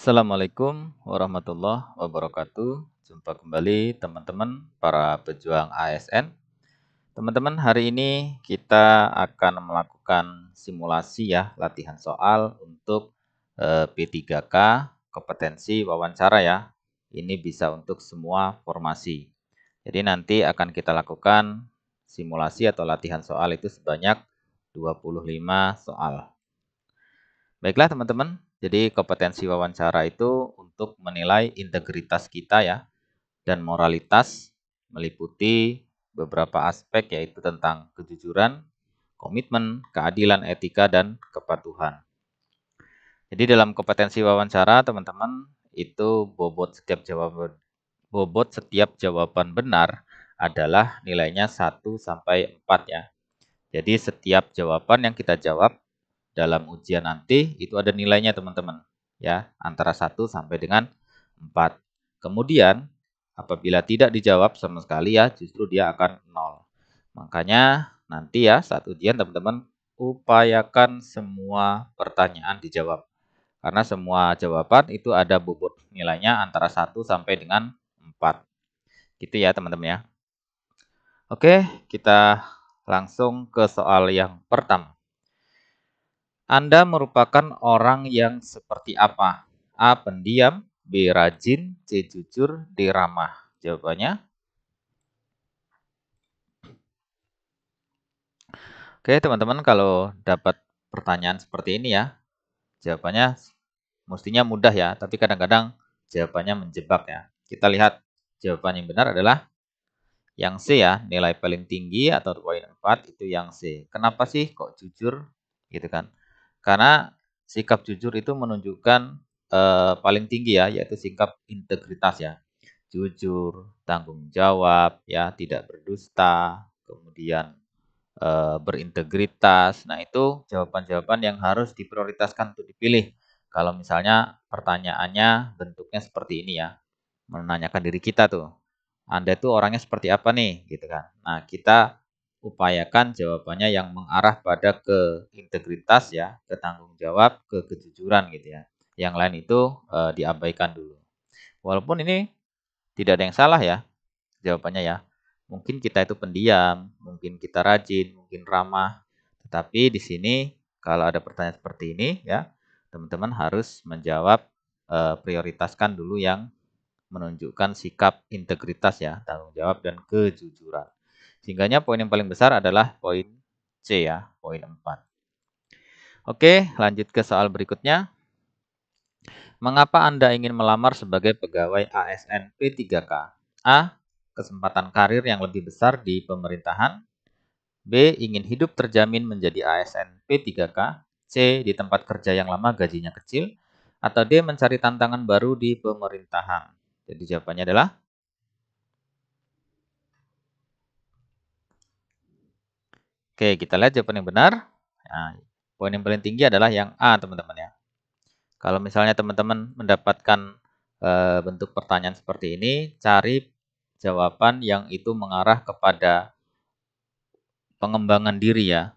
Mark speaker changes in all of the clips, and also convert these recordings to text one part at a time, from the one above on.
Speaker 1: Assalamualaikum warahmatullahi wabarakatuh. Jumpa kembali teman-teman para pejuang ASN. Teman-teman, hari ini kita akan melakukan simulasi ya, latihan soal untuk P3K, kompetensi wawancara ya. Ini bisa untuk semua formasi. Jadi nanti akan kita lakukan simulasi atau latihan soal itu sebanyak 25 soal. Baiklah teman-teman, jadi kompetensi wawancara itu untuk menilai integritas kita ya dan moralitas, meliputi beberapa aspek yaitu tentang kejujuran, komitmen, keadilan, etika, dan kepatuhan. Jadi dalam kompetensi wawancara teman-teman itu bobot setiap jawaban benar adalah nilainya 1 sampai 4 ya. Jadi setiap jawaban yang kita jawab dalam ujian nanti itu ada nilainya teman-teman ya, antara 1 sampai dengan 4. Kemudian apabila tidak dijawab sama sekali ya, justru dia akan 0. Makanya nanti ya saat ujian teman-teman upayakan semua pertanyaan dijawab. Karena semua jawaban itu ada bobot nilainya antara 1 sampai dengan 4. Gitu ya teman-teman ya. Oke, kita langsung ke soal yang pertama. Anda merupakan orang yang seperti apa? A. Pendiam, B. Rajin, C. Jujur, D. Ramah. Jawabannya. Oke, teman-teman, kalau dapat pertanyaan seperti ini ya, jawabannya mestinya mudah ya, tapi kadang-kadang jawabannya menjebak ya. Kita lihat jawaban yang benar adalah yang C ya, nilai paling tinggi atau poin 4 itu yang C. Kenapa sih kok jujur? Gitu kan. Karena sikap jujur itu menunjukkan paling tinggi ya, yaitu sikap integritas ya. Jujur, tanggung jawab, ya, tidak berdusta, kemudian berintegritas. Nah, itu jawaban-jawaban yang harus diprioritaskan untuk dipilih. Kalau misalnya pertanyaannya bentuknya seperti ini ya, menanyakan diri kita tuh, Anda tuh orangnya seperti apa nih, gitu kan. Nah, kita upayakan jawabannya yang mengarah pada ke integritas ya, ke tanggung jawab, ke kejujuran gitu ya. Yang lain itu diabaikan dulu. Walaupun ini tidak ada yang salah ya jawabannya ya. Mungkin kita itu pendiam, mungkin kita rajin, mungkin ramah. Tetapi di sini kalau ada pertanyaan seperti ini ya, teman-teman harus menjawab prioritaskan dulu yang menunjukkan sikap integritas ya, tanggung jawab dan kejujuran. Sehingganya poin yang paling besar adalah poin C ya, poin 4. Oke, lanjut ke soal berikutnya. Mengapa Anda ingin melamar sebagai pegawai ASN P3K? A. Kesempatan karir yang lebih besar di pemerintahan. B. Ingin hidup terjamin menjadi ASN P3K. C. Di tempat kerja yang lama gajinya kecil. Atau D. Mencari tantangan baru di pemerintahan. Jadi jawabannya adalah Oke, kita lihat jawaban yang benar. Nah, poin yang paling tinggi adalah yang A, teman-teman ya. Kalau misalnya teman-teman mendapatkan bentuk pertanyaan seperti ini, cari jawaban yang itu mengarah kepada pengembangan diri ya.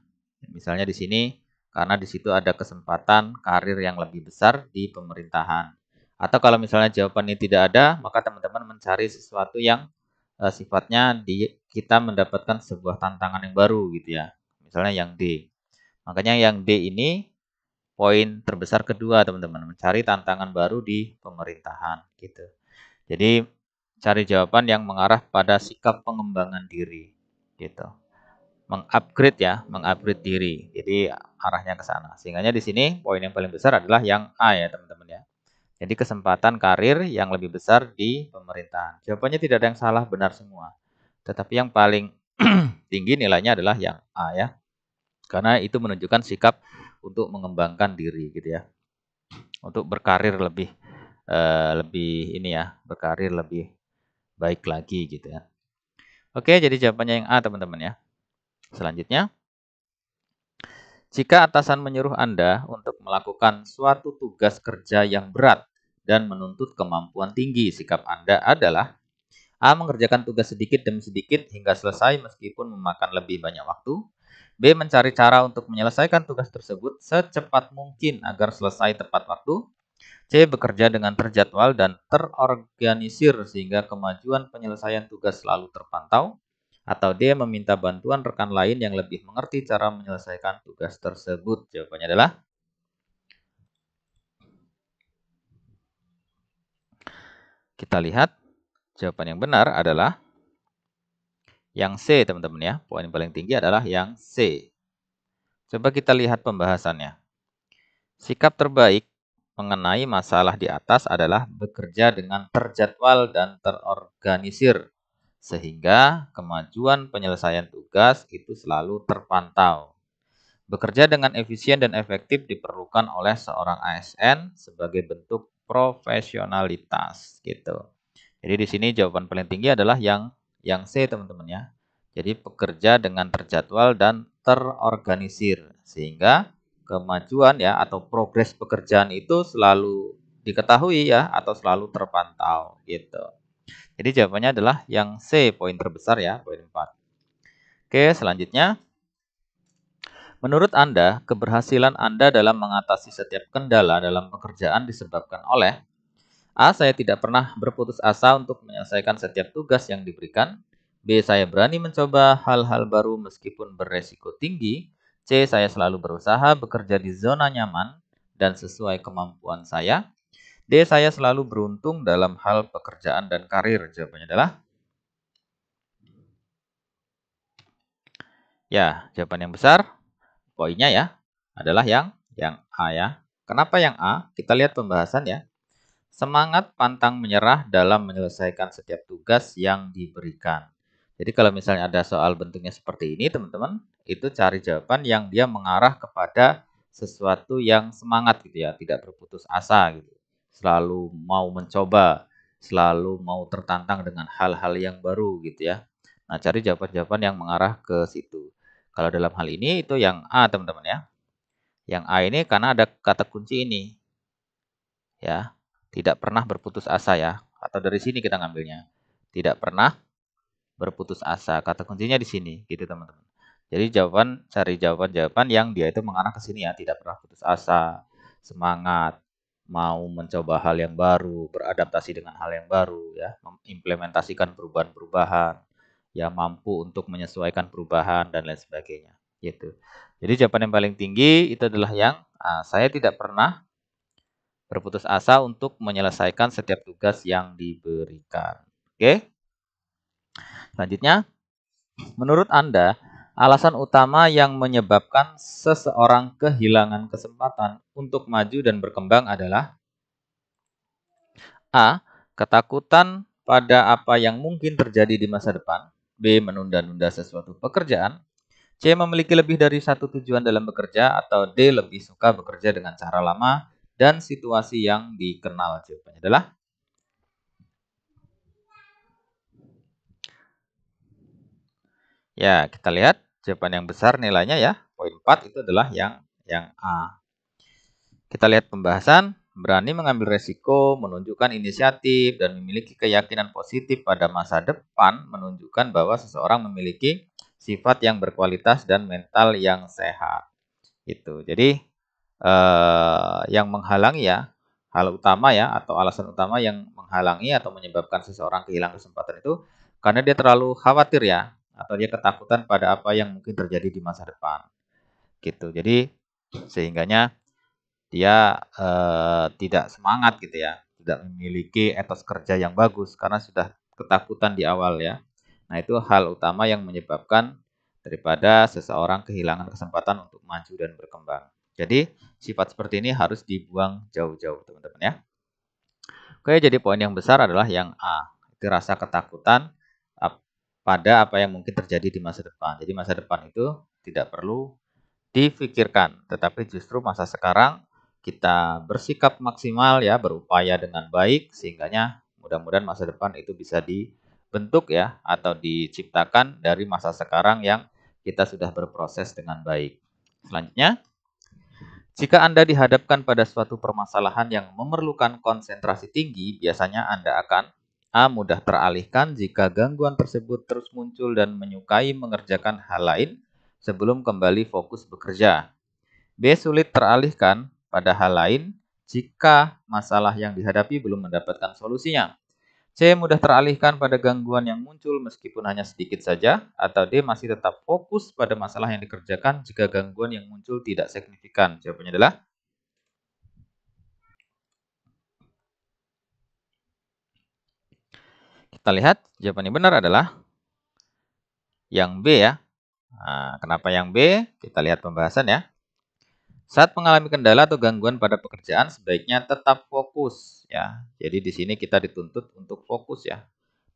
Speaker 1: Misalnya di sini karena di situ ada kesempatan karir yang lebih besar di pemerintahan. Atau kalau misalnya jawaban ini tidak ada, maka teman-teman mencari sesuatu yang sifatnya kita mendapatkan sebuah tantangan yang baru gitu ya. Misalnya yang D. Makanya yang D ini poin terbesar kedua teman-teman, mencari tantangan baru di pemerintahan gitu. Jadi cari jawaban yang mengarah pada sikap pengembangan diri gitu. Mengupgrade ya, mengupgrade diri. Jadi arahnya ke sana. Sehingganya di sini poin yang paling besar adalah yang A ya teman-teman ya. Jadi kesempatan karir yang lebih besar di pemerintahan. Jawabannya tidak ada yang salah, benar semua. Tetapi yang paling tinggi nilainya adalah yang A ya. Karena itu menunjukkan sikap untuk mengembangkan diri gitu ya. Untuk berkarir lebih ini ya, berkarir lebih baik lagi gitu ya. Oke, jadi jawabannya yang A teman-teman ya. Selanjutnya, jika atasan menyuruh Anda untuk melakukan suatu tugas kerja yang berat dan menuntut kemampuan tinggi, sikap Anda adalah A. Mengerjakan tugas sedikit demi sedikit hingga selesai meskipun memakan lebih banyak waktu. B. Mencari cara untuk menyelesaikan tugas tersebut secepat mungkin agar selesai tepat waktu. C. C. Bekerja dengan terjadwal dan terorganisir sehingga kemajuan penyelesaian tugas selalu terpantau. Atau D. Meminta bantuan rekan lain yang lebih mengerti cara menyelesaikan tugas tersebut. Jawabannya adalah kita lihat jawaban yang benar adalah yang C, teman-teman ya. Poin paling tinggi adalah yang C. Coba kita lihat pembahasannya. Sikap terbaik mengenai masalah di atas adalah bekerja dengan terjadwal dan terorganisir, sehingga kemajuan penyelesaian tugas itu selalu terpantau. Bekerja dengan efisien dan efektif diperlukan oleh seorang ASN sebagai bentuk profesionalitas, gitu. Jadi di sini jawaban paling tinggi adalah yang C, teman-teman ya. Jadi bekerja dengan terjadwal dan terorganisir sehingga kemajuan ya atau progres pekerjaan itu selalu diketahui ya atau selalu terpantau gitu. Jadi jawabannya adalah yang C, poin terbesar ya, poin 4. Oke, selanjutnya. Menurut Anda, keberhasilan Anda dalam mengatasi setiap kendala dalam pekerjaan disebabkan oleh A. Saya tidak pernah berputus asa untuk menyelesaikan setiap tugas yang diberikan. B. Saya berani mencoba hal-hal baru meskipun beresiko tinggi. C. Saya selalu berusaha bekerja di zona nyaman dan sesuai kemampuan saya. D. Saya selalu beruntung dalam hal pekerjaan dan karir. Jawabannya adalah ya, jawaban yang besar. Poinnya ya adalah yang A ya. Kenapa yang A? Kita lihat pembahasan ya. Semangat pantang menyerah dalam menyelesaikan setiap tugas yang diberikan. Jadi kalau misalnya ada soal bentuknya seperti ini, teman-teman, itu cari jawaban yang dia mengarah kepada sesuatu yang semangat gitu ya, tidak berputus asa gitu. Selalu mau mencoba, selalu mau tertantang dengan hal-hal yang baru gitu ya. Nah, cari jawaban-jawaban yang mengarah ke situ. Kalau dalam hal ini itu yang A, teman-teman ya. Yang A ini karena ada kata kunci ini. Ya, tidak pernah berputus asa ya. Atau dari sini kita ngambilnya. Tidak pernah berputus asa. Kata kuncinya di sini, gitu teman-teman. Jadi cari jawaban-jawaban yang dia itu mengarah ke sini ya. Tidak pernah putus asa, semangat, mau mencoba hal yang baru, beradaptasi dengan hal yang baru ya, mengimplementasikan perubahan-perubahan, ya mampu untuk menyesuaikan perubahan dan lain sebagainya. Gitu. Jadi jawaban yang paling tinggi itu adalah yang saya tidak pernah berputus asa untuk menyelesaikan setiap tugas yang diberikan. Oke. Selanjutnya, menurut Anda, alasan utama yang menyebabkan seseorang kehilangan kesempatan untuk maju dan berkembang adalah A. Ketakutan pada apa yang mungkin terjadi di masa depan. B. Menunda-nunda sesuatu pekerjaan. C. Memiliki lebih dari satu tujuan dalam bekerja. Atau D. Lebih suka bekerja dengan cara lama dan situasi yang dikenal. Jawabannya adalah ya, kita lihat jawaban yang besar nilainya ya. Poin 4 itu adalah yang A. Kita lihat pembahasan. Berani mengambil resiko, menunjukkan inisiatif, dan memiliki keyakinan positif pada masa depan menunjukkan bahwa seseorang memiliki sifat yang berkualitas dan mental yang sehat. Itu. Jadi yang menghalangi ya, hal utama ya atau alasan utama yang menghalangi atau menyebabkan seseorang kehilangan kesempatan itu karena dia terlalu khawatir ya atau dia ketakutan pada apa yang mungkin terjadi di masa depan. Gitu. Jadi sehingganya dia tidak semangat gitu ya, tidak memiliki etos kerja yang bagus karena sudah ketakutan di awal ya. Nah, itu hal utama yang menyebabkan daripada seseorang kehilangan kesempatan untuk maju dan berkembang. Jadi, sifat seperti ini harus dibuang jauh-jauh, teman-teman ya. Oke, jadi poin yang besar adalah yang A. Itu rasa ketakutan pada apa yang mungkin terjadi di masa depan. Jadi, masa depan itu tidak perlu difikirkan, tetapi justru masa sekarang kita bersikap maksimal ya, berupaya dengan baik sehingganya mudah-mudahan masa depan itu bisa dibentuk ya atau diciptakan dari masa sekarang yang kita sudah berproses dengan baik. Selanjutnya, jika Anda dihadapkan pada suatu permasalahan yang memerlukan konsentrasi tinggi, biasanya Anda akan A. Mudah teralihkan jika gangguan tersebut terus muncul dan menyukai mengerjakan hal lain sebelum kembali fokus bekerja. B. Sulit teralihkan pada hal lain jika masalah yang dihadapi belum mendapatkan solusinya. C. Mudah teralihkan pada gangguan yang muncul meskipun hanya sedikit saja. Atau D. Masih tetap fokus pada masalah yang dikerjakan jika gangguan yang muncul tidak signifikan. Jawabannya adalah kita lihat jawaban yang benar adalah yang B ya. Nah, kenapa yang B? Kita lihat pembahasan ya. Saat mengalami kendala atau gangguan pada pekerjaan, sebaiknya tetap fokus ya. Jadi di sini kita dituntut untuk fokus ya.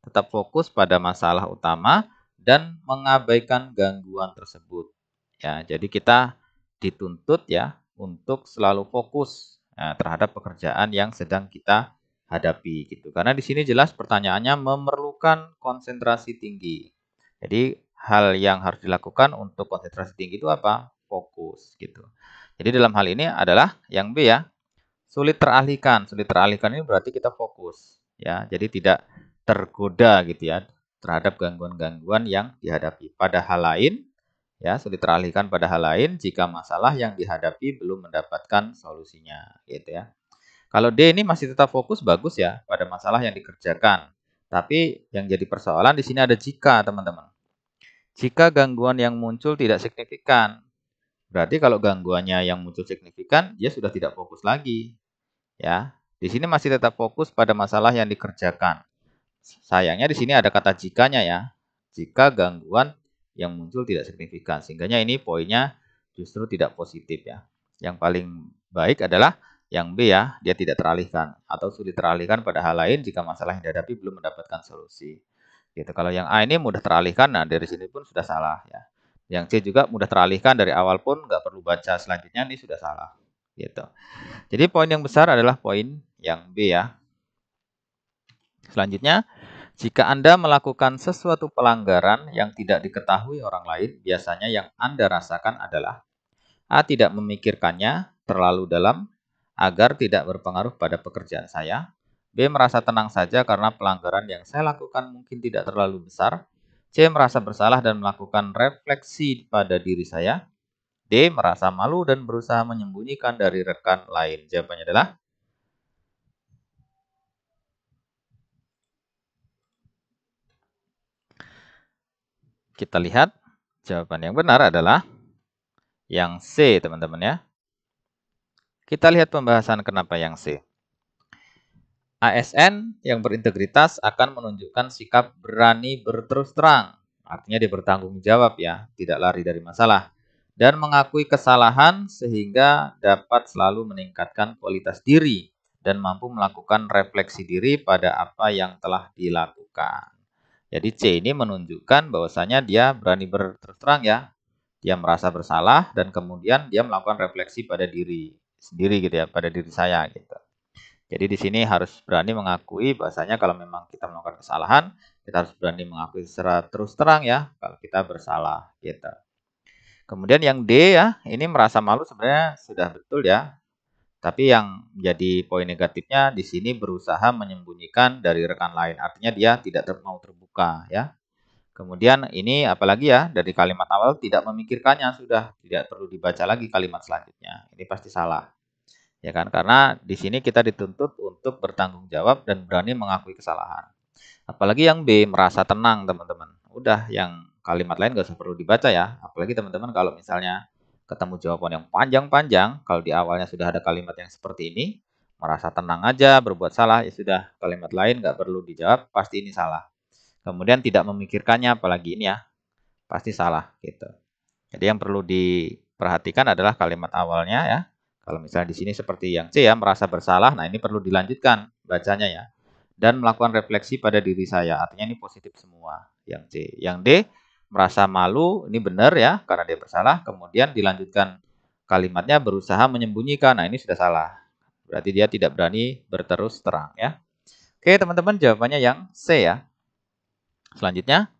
Speaker 1: Tetap fokus pada masalah utama dan mengabaikan gangguan tersebut. Ya, jadi kita dituntut ya untuk selalu fokus terhadap pekerjaan yang sedang kita hadapi gitu. Karena di sini jelas pertanyaannya memerlukan konsentrasi tinggi. Jadi hal yang harus dilakukan untuk konsentrasi tinggi itu apa? Fokus gitu. Jadi dalam hal ini adalah yang B ya, sulit teralihkan. Sulit teralihkan ini berarti kita fokus ya. Jadi tidak tergoda gitu ya terhadap gangguan-gangguan yang dihadapi. Pada hal lain ya, sulit teralihkan pada hal lain jika masalah yang dihadapi belum mendapatkan solusinya gitu ya. Kalau D ini masih tetap fokus bagus ya pada masalah yang dikerjakan. Tapi yang jadi persoalan di sini ada jika, teman-teman. Jika gangguan yang muncul tidak signifikan, berarti kalau gangguannya yang muncul signifikan, dia sudah tidak fokus lagi. Ya, di sini masih tetap fokus pada masalah yang dikerjakan. Sayangnya di sini ada kata jikanya ya. Jika gangguan yang muncul tidak signifikan, sehingga ini poinnya justru tidak positif ya. Yang paling baik adalah yang B ya, dia tidak teralihkan atau sulit teralihkan pada hal lain jika masalah yang dihadapi belum mendapatkan solusi. Gitu. Kalau yang A ini mudah teralihkan, nah dari sini pun sudah salah ya. Yang C juga mudah teralihkan dari awal pun nggak perlu baca selanjutnya, ini sudah salah. Gitu. Jadi poin yang besar adalah poin yang B ya. Selanjutnya, jika Anda melakukan sesuatu pelanggaran yang tidak diketahui orang lain, biasanya yang Anda rasakan adalah A. Tidak memikirkannya terlalu dalam agar tidak berpengaruh pada pekerjaan saya. B. Merasa tenang saja karena pelanggaran yang saya lakukan mungkin tidak terlalu besar. C. Merasa bersalah dan melakukan refleksi pada diri saya. D. Merasa malu dan berusaha menyembunyikan dari rekan lain. Jawabannya adalah kita lihat jawaban yang benar adalah yang C, teman-teman ya. Kita lihat pembahasan kenapa yang C. ASN yang berintegritas akan menunjukkan sikap berani berterus terang. Artinya dia bertanggung jawab ya, tidak lari dari masalah. Dan mengakui kesalahan sehingga dapat selalu meningkatkan kualitas diri dan mampu melakukan refleksi diri pada apa yang telah dilakukan. Jadi C ini menunjukkan bahwasanya dia berani berterus terang ya. Dia merasa bersalah dan kemudian dia melakukan refleksi pada diri sendiri gitu ya, pada diri saya gitu. Jadi di sini harus berani mengakui bahwasanya kalau memang kita melakukan kesalahan, kita harus berani mengakui secara terus terang ya kalau kita bersalah gitu. Kemudian yang D ya, ini merasa malu sebenarnya sudah betul ya. Tapi yang menjadi poin negatifnya di sini berusaha menyembunyikan dari rekan lain. Artinya dia tidak mau terbuka ya. Kemudian ini apalagi ya, dari kalimat awal tidak memikirkannya, sudah tidak perlu dibaca lagi kalimat selanjutnya. Ini pasti salah. Ya kan? Karena di sini kita dituntut untuk bertanggung jawab dan berani mengakui kesalahan. Apalagi yang B, merasa tenang, teman-teman. Udah, yang kalimat lain gak usah perlu dibaca ya. Apalagi teman-teman kalau misalnya ketemu jawaban yang panjang-panjang, kalau di awalnya sudah ada kalimat yang seperti ini, merasa tenang aja, berbuat salah, ya sudah, kalimat lain gak perlu dijawab, pasti ini salah. Kemudian tidak memikirkannya, apalagi ini ya, pasti salah gitu. Jadi yang perlu diperhatikan adalah kalimat awalnya ya. Kalau misalnya di sini seperti yang C ya, merasa bersalah, nah ini perlu dilanjutkan bacanya ya. Dan melakukan refleksi pada diri saya, artinya ini positif semua yang C. Yang D, merasa malu, ini benar ya, karena dia bersalah. Kemudian dilanjutkan kalimatnya berusaha menyembunyikan, nah ini sudah salah. Berarti dia tidak berani berterus terang ya. Oke teman-teman, jawabannya yang C ya. Selanjutnya,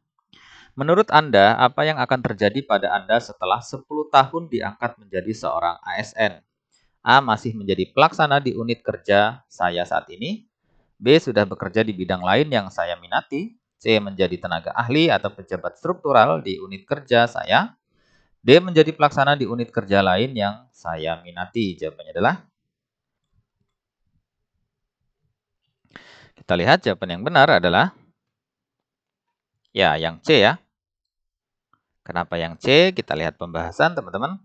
Speaker 1: menurut Anda, apa yang akan terjadi pada Anda setelah 10 tahun diangkat menjadi seorang ASN? A. Masih menjadi pelaksana di unit kerja saya saat ini. B. Sudah bekerja di bidang lain yang saya minati. C. Menjadi tenaga ahli atau pejabat struktural di unit kerja saya. D. Menjadi pelaksana di unit kerja lain yang saya minati. Jawabannya adalah Kita lihat jawaban yang benar adalah ya yang C ya. Kenapa yang C? Kita lihat pembahasan teman-teman.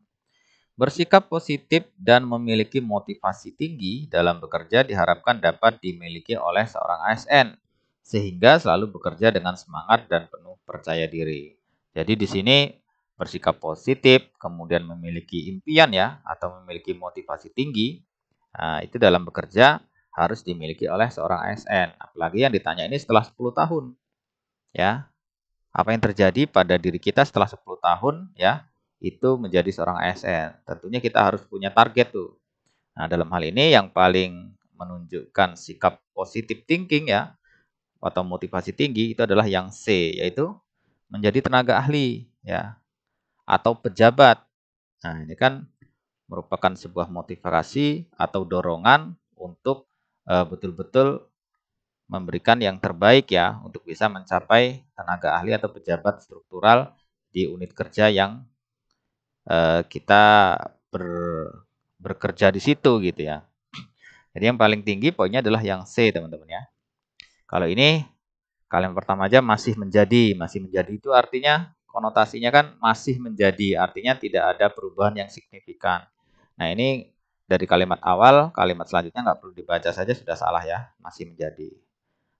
Speaker 1: Bersikap positif dan memiliki motivasi tinggi dalam bekerja diharapkan dapat dimiliki oleh seorang ASN, sehingga selalu bekerja dengan semangat dan penuh percaya diri. Jadi di sini bersikap positif, kemudian memiliki impian ya, atau memiliki motivasi tinggi, nah, itu dalam bekerja harus dimiliki oleh seorang ASN. Apalagi yang ditanya ini setelah 10 tahun. Ya, apa yang terjadi pada diri kita setelah 10 tahun ya, itu menjadi seorang ASN. Tentunya kita harus punya target tuh. Nah, dalam hal ini yang paling menunjukkan sikap positif thinking ya, atau motivasi tinggi itu adalah yang C, yaitu menjadi tenaga ahli ya, atau pejabat. Nah, ini kan merupakan sebuah motivasi atau dorongan untuk betul-betul memberikan yang terbaik ya untuk bisa mencapai tenaga ahli atau pejabat struktural di unit kerja yang kita bekerja di situ gitu ya. Jadi yang paling tinggi poinnya adalah yang C teman-teman ya. Kalau ini kalimat pertama aja masih menjadi itu artinya konotasinya kan masih menjadi, artinya tidak ada perubahan yang signifikan. Nah ini dari kalimat awal, kalimat selanjutnya nggak perlu dibaca saja sudah salah ya, masih menjadi.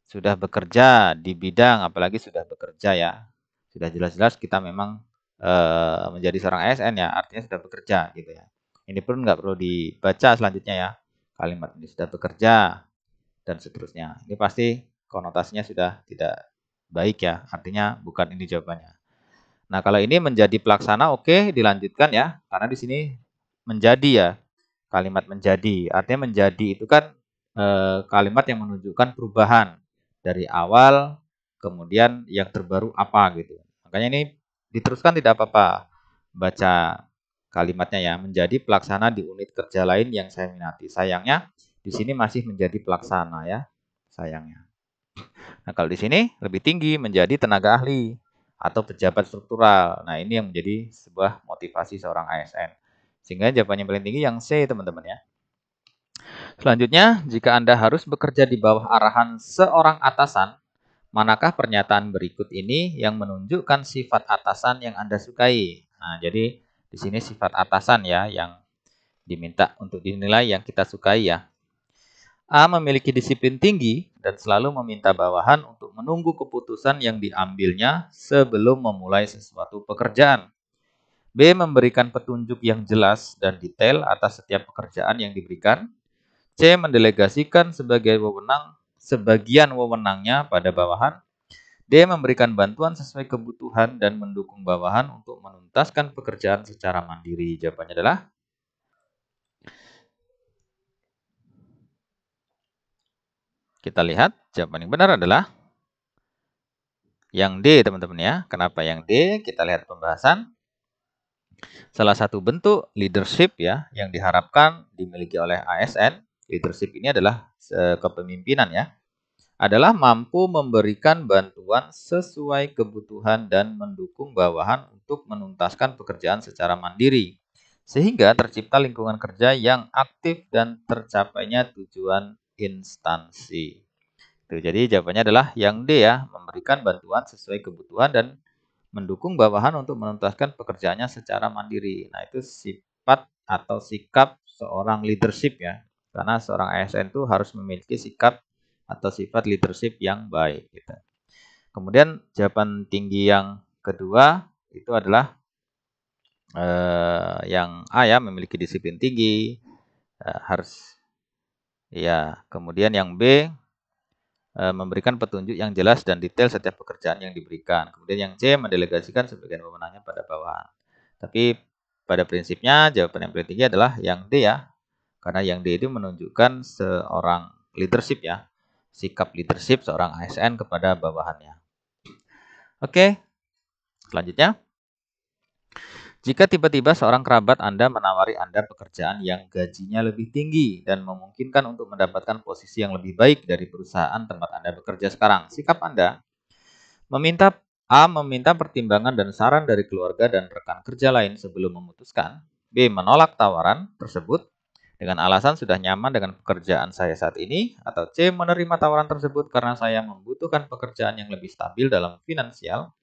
Speaker 1: Sudah bekerja di bidang, apalagi sudah bekerja ya. Sudah jelas-jelas kita memang menjadi seorang ASN ya, artinya sudah bekerja gitu ya. Ini pun nggak perlu dibaca selanjutnya ya. Kalimat ini sudah bekerja dan seterusnya. Ini pasti konotasinya sudah tidak baik ya, artinya bukan ini jawabannya. Nah, kalau ini menjadi pelaksana oke, dilanjutkan ya, karena di sini menjadi ya. Kalimat menjadi, artinya menjadi itu kan kalimat yang menunjukkan perubahan dari awal, kemudian yang terbaru apa gitu. Makanya ini diteruskan tidak apa-apa. Baca kalimatnya ya, menjadi pelaksana di unit kerja lain yang saya minati. Sayangnya di sini masih menjadi pelaksana ya, sayangnya. Nah, kalau di sini lebih tinggi menjadi tenaga ahli atau pejabat struktural. Nah, ini yang menjadi sebuah motivasi seorang ASN. Sehingga jawabannya paling tinggi yang C, teman-teman ya. Selanjutnya, jika Anda harus bekerja di bawah arahan seorang atasan, manakah pernyataan berikut ini yang menunjukkan sifat atasan yang Anda sukai? Nah, jadi di sini sifat atasan ya yang diminta untuk dinilai yang kita sukai ya. A. Memiliki disiplin tinggi dan selalu meminta bawahan untuk menunggu keputusan yang diambilnya sebelum memulai sesuatu pekerjaan. B. Memberikan petunjuk yang jelas dan detail atas setiap pekerjaan yang diberikan. C. Mendelegasikan sebagian wewenangnya pada bawahan. D. Memberikan bantuan sesuai kebutuhan dan mendukung bawahan untuk menuntaskan pekerjaan secara mandiri. Jawabannya adalah kita lihat jawaban yang benar adalah yang D, teman-teman ya. Kenapa yang D? Kita lihat pembahasan. Salah satu bentuk leadership ya yang diharapkan dimiliki oleh ASN, leadership ini adalah kepemimpinan ya, adalah mampu memberikan bantuan sesuai kebutuhan dan mendukung bawahan untuk menuntaskan pekerjaan secara mandiri, sehingga tercipta lingkungan kerja yang aktif dan tercapainya tujuan instansi. Tuh, jadi jawabannya adalah yang D ya, memberikan bantuan sesuai kebutuhan dan mendukung bawahan untuk menuntaskan pekerjaannya secara mandiri. Nah, itu sifat atau sikap seorang leadership ya. Karena seorang ASN itu harus memiliki sikap atau sifat leadership yang baik gitu. Kemudian jawaban tinggi yang kedua itu adalah yang A ya, memiliki disiplin tinggi, harus ya. Kemudian yang B memberikan petunjuk yang jelas dan detail setiap pekerjaan yang diberikan. Kemudian yang C, mendelegasikan sebagian wewenangnya pada bawahan. Tapi pada prinsipnya jawaban yang paling tinggi adalah yang D ya. Karena yang D itu menunjukkan seorang leadership ya. Sikap leadership seorang ASN kepada bawahannya. Oke, selanjutnya. Jika tiba-tiba seorang kerabat Anda menawari Anda pekerjaan yang gajinya lebih tinggi dan memungkinkan untuk mendapatkan posisi yang lebih baik dari perusahaan tempat Anda bekerja sekarang, sikap Anda meminta pertimbangan dan saran dari keluarga dan rekan kerja lain sebelum memutuskan. B. Menolak tawaran tersebut dengan alasan sudah nyaman dengan pekerjaan saya saat ini, atau C, menerima tawaran tersebut karena saya membutuhkan pekerjaan yang lebih stabil dalam finansial,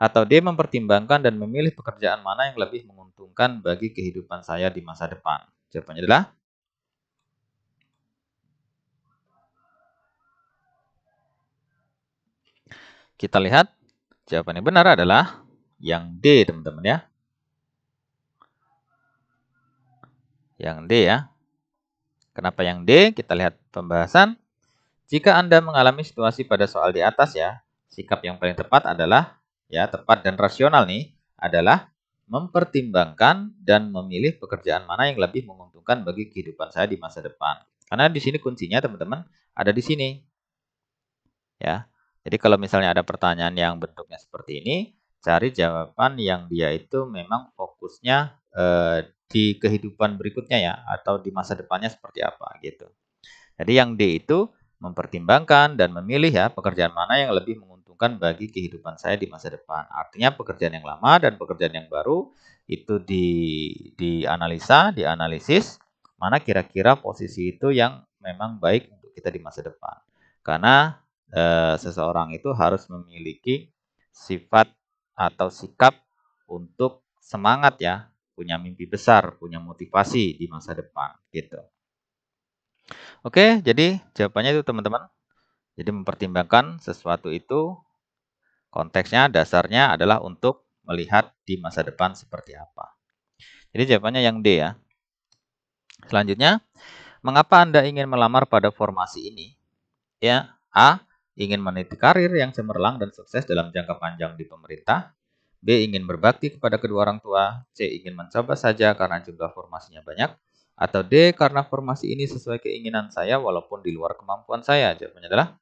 Speaker 1: atau D, mempertimbangkan dan memilih pekerjaan mana yang lebih menguntungkan bagi kehidupan saya di masa depan. Jawabannya adalah kita lihat jawaban yang benar adalah yang D, teman-teman ya. Yang D ya. Kenapa yang D? Kita lihat pembahasan. Jika Anda mengalami situasi pada soal di atas ya, sikap yang paling tepat adalah, ya tepat dan rasional nih, adalah mempertimbangkan dan memilih pekerjaan mana yang lebih menguntungkan bagi kehidupan saya di masa depan. Karena di sini kuncinya teman-teman ada di sini. Ya. Jadi kalau misalnya ada pertanyaan yang bentuknya seperti ini, cari jawaban yang dia itu memang fokusnya di kehidupan berikutnya ya, atau di masa depannya seperti apa gitu. Jadi yang D itu mempertimbangkan dan memilih ya pekerjaan mana yang lebih menguntungkan bagi kehidupan saya di masa depan. Artinya pekerjaan yang lama dan pekerjaan yang baru itu dianalisa, dianalisis mana kira-kira posisi itu yang memang baik untuk kita di masa depan. Karena seseorang itu harus memiliki sifat atau sikap untuk semangat ya, punya mimpi besar, punya motivasi di masa depan gitu. Oke, jadi jawabannya itu teman-teman. Jadi mempertimbangkan sesuatu itu konteksnya, dasarnya adalah untuk melihat di masa depan seperti apa. Jadi jawabannya yang D ya. Selanjutnya, mengapa Anda ingin melamar pada formasi ini? Ya, A, ingin meniti karir yang cemerlang dan sukses dalam jangka panjang di pemerintah. B, ingin berbakti kepada kedua orang tua. C, ingin mencoba saja karena jumlah formasinya banyak. Atau D, karena formasi ini sesuai keinginan saya walaupun di luar kemampuan saya. Jawabannya adalah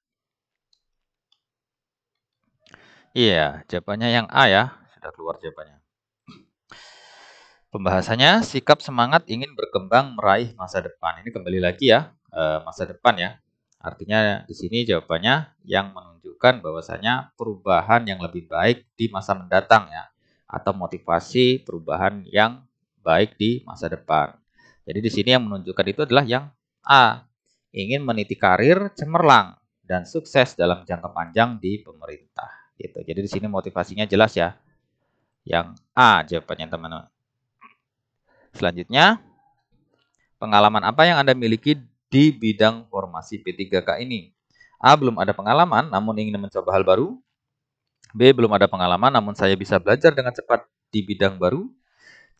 Speaker 1: iya, jawabannya yang A ya. Sudah keluar jawabannya. Pembahasannya, sikap semangat ingin berkembang meraih masa depan. Ini kembali lagi ya, masa depan ya. Artinya di sini jawabannya yang menunjukkan bahwasanya perubahan yang lebih baik di masa mendatang ya. Atau motivasi perubahan yang baik di masa depan. Jadi di sini yang menunjukkan itu adalah yang A. Ingin meniti karir cemerlang dan sukses dalam jangka panjang di pemerintah. Gitu. Jadi di sini motivasinya jelas ya. Yang A jawabannya teman-teman. Selanjutnya, pengalaman apa yang Anda miliki di bidang formasi P3K ini? A. Belum ada pengalaman, namun ingin mencoba hal baru. B. Belum ada pengalaman, namun saya bisa belajar dengan cepat di bidang baru.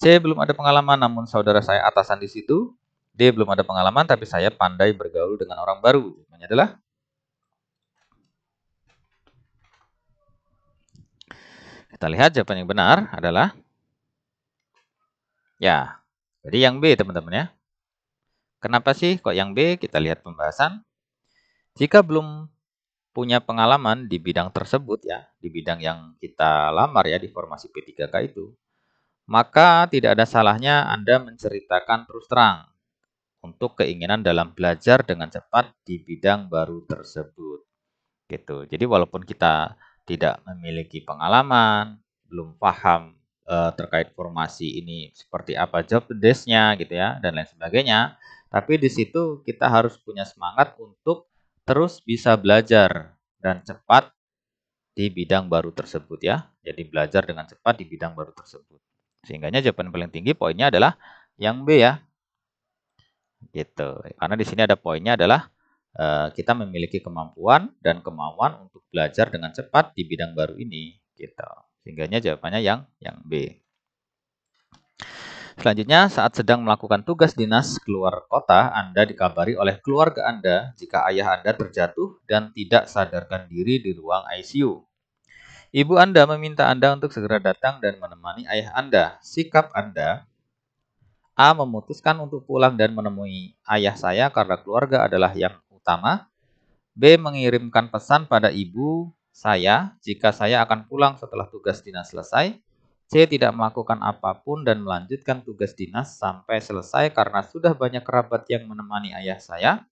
Speaker 1: C. Belum ada pengalaman, namun saudara saya atasan di situ. D. Belum ada pengalaman, tapi saya pandai bergaul dengan orang baru. Jawabannya adalah kita lihat jawaban yang benar adalah ya. Jadi yang B teman-teman ya. Kenapa sih kok yang B? Kita lihat pembahasan. Jika belum punya pengalaman di bidang tersebut ya, di bidang yang kita lamar ya di formasi P3K itu, maka tidak ada salahnya Anda menceritakan terus terang untuk keinginan dalam belajar dengan cepat di bidang baru tersebut. Gitu. Jadi walaupun kita tidak memiliki pengalaman, belum paham terkait formasi ini seperti apa job desk-nya gitu ya dan lain sebagainya, tapi di situ kita harus punya semangat untuk terus bisa belajar dan cepat di bidang baru tersebut ya. Jadi belajar dengan cepat di bidang baru tersebut. Sehingganya jawaban paling tinggi poinnya adalah yang B ya. Gitu. Karena di sini ada poinnya adalah kita memiliki kemampuan dan kemauan untuk belajar dengan cepat di bidang baru ini gitu. Sehingganya jawabannya yang B. Selanjutnya, saat sedang melakukan tugas dinas keluar kota, Anda dikabari oleh keluarga Anda jika ayah Anda terjatuh dan tidak sadarkan diri di ruang ICU. Ibu Anda meminta Anda untuk segera datang dan menemani ayah Anda. Sikap Anda A. Memutuskan untuk pulang dan menemui ayah saya karena keluarga adalah yang utama. B. Mengirimkan pesan pada ibu saya jika saya akan pulang setelah tugas dinas selesai. C. Tidak melakukan apapun dan melanjutkan tugas dinas sampai selesai karena sudah banyak kerabat yang menemani ayah saya.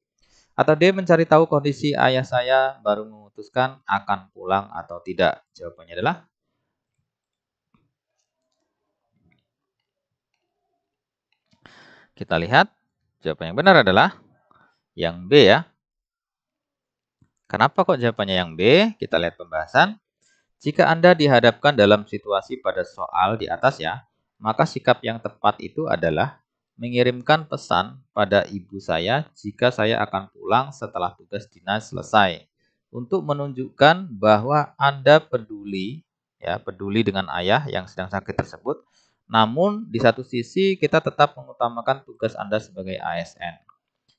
Speaker 1: Atau D. Mencari tahu kondisi ayah saya baru memutuskan akan pulang atau tidak. Jawabannya adalah kita lihat Jawaban yang benar adalah yang B ya. Kenapa kok jawabannya yang B? Kita lihat pembahasan. Jika Anda dihadapkan dalam situasi pada soal di atas ya, maka sikap yang tepat itu adalah mengirimkan pesan pada ibu saya jika saya akan pulang setelah tugas dinas selesai. Untuk menunjukkan bahwa Anda peduli, ya, peduli dengan ayah yang sedang sakit tersebut. Namun di satu sisi kita tetap mengutamakan tugas Anda sebagai ASN.